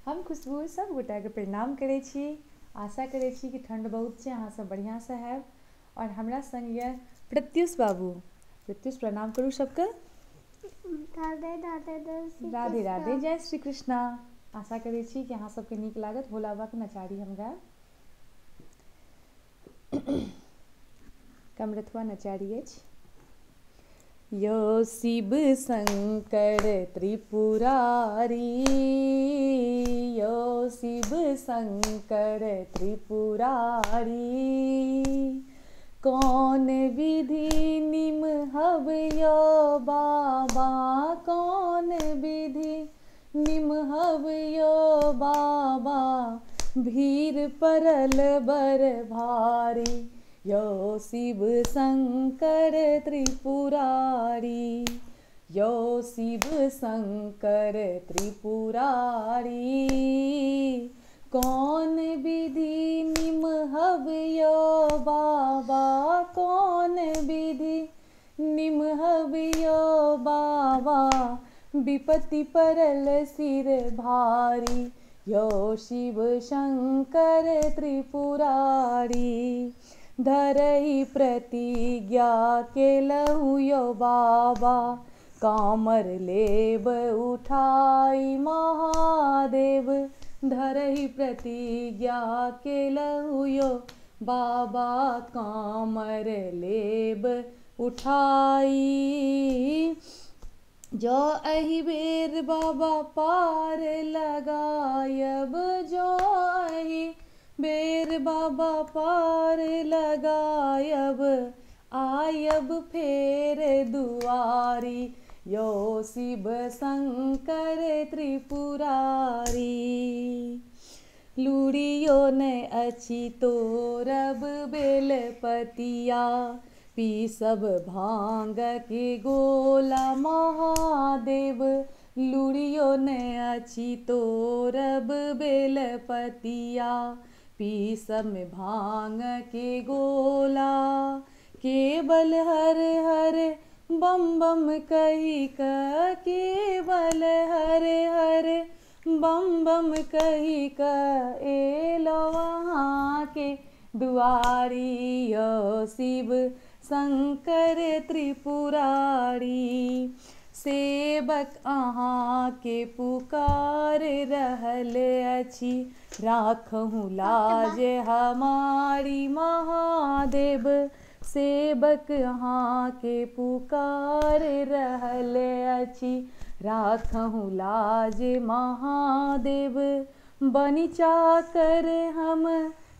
हम खुशबू सब गोटा के प्रणाम करै छी। आशा करै छी कि ठंड बहुत छै, अहाँ सब बढ़िया से हैब। और हमरा संग ये प्रत्युष बाबू। प्रत्युष प्रणाम करू सबके। राधे राधे जय श्री राधे कृष्णा। राधे जय श्री कृष्णा। आशा करै छी कि अहाँ सबके नीक लागत। भोला बाबा के नचारी हम गायब। कमरथुआ नचारी अछि। यो शिव शंकर त्रिपुरारी, यो शिव शंकर त्रिपुरारी, कौन विधि निमहब यो बाबा, कौन विधि निमहब यो बाबा, भीड़ परल बर भारी, यो शिव शंकर त्रिपुरारी, यो शिव शंकर त्रिपुरारी, कौन विधि निमहब यो बाबा, कौन विधि निमहब यो बाबा, विपत्ति परल सिर भारी, यो शिव शंकर त्रिपुरारी, धरहि प्रतिज्ञा केलहु यो बाबा, कामर लेब उठाई महादेव, धरहि प्रतिज्ञा केलहु यो बाबा, कामर लेब उठाई, जो एहि बेर बाबा पार लगायब, जो एहि बेर बाबा पार लगायब, आयब फेर दुआरी, यो शिव शंकर त्रिपुरारी, लूड़ियो ने अछि तोरब बेलपतिया, पीसब भांग के गोला महादेव, लूड़ियो ने अछि तोरब बेलपतिया, पीसब भांग के गोला, केवल हर हर बम बम कही का, केवल हर हर बम बम कही का, एलो वहाँ के दुआरी, यो शिव शंकर त्रिपुरारी, सेवक अहाँ के पुकार रहल अछि, राखहु लाज हमारी महादेव, सेवक अहाँ के पुकार रहल अछि, राखहु लाज महादेव, बनि चाकर हम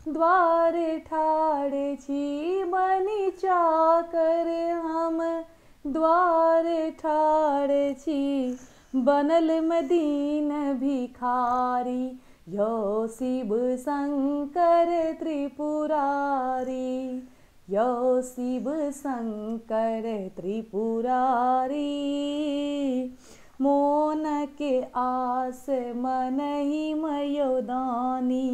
द्वार ठाढ़ छी, बनि चाकर हम द्वार ठाढ़ छी, बनल मदीन भिखारी, यो शिव शंकर त्रिपुरारी, यो शिव शंकर त्रिपुरारी, मोन के आस मनहि मयोदानी,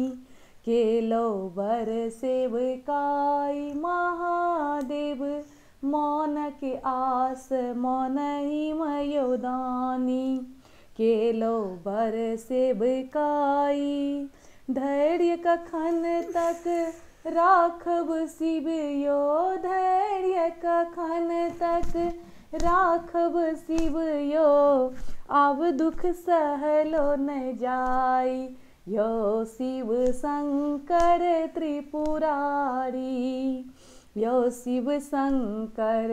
केलो बर सेवकाई महादेव, मौन के आस मनहि मयोदानी, केलो बर सेवकाई, धैर्य कखन तक राखब शिव यो, धैर्य कखन तक राखब शिव यो, आब दुख सहलो न जाई, यो शिव शंकर त्रिपुरारी, यो शिव शंकर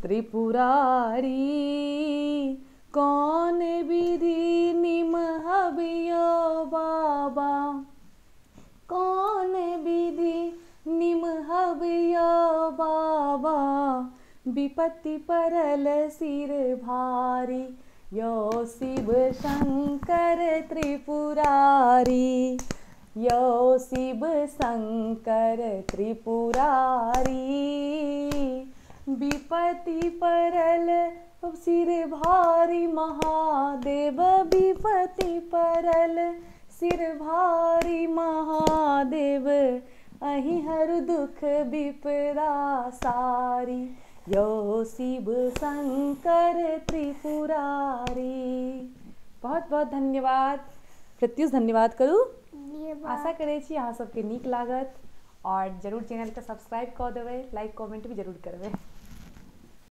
त्रिपुरारी, कौन विधि निमहब यो बाबा, कौन विधि निमहब यो बाबा, विपत्ति परल सिर भारी, यो शिव शंकर त्रिपुरारी, यो शिव शंकर त्रिपुरारी, विपत्ति परल सिर भारी महादेव, विपत्ति परल सिर भारी महादेव, अहि हर दुख विपदा सारी, यो शिव शंकर त्रिपुरारी। बहुत बहुत धन्यवाद। प्रत्युष धन्यवाद करू। ये बात आशा करै छी अहाँ सबके नीक लागत और जरूर चैनल के सब्सक्राइब कऽ देबै, लाइक कमेंट भी जरूर करबै।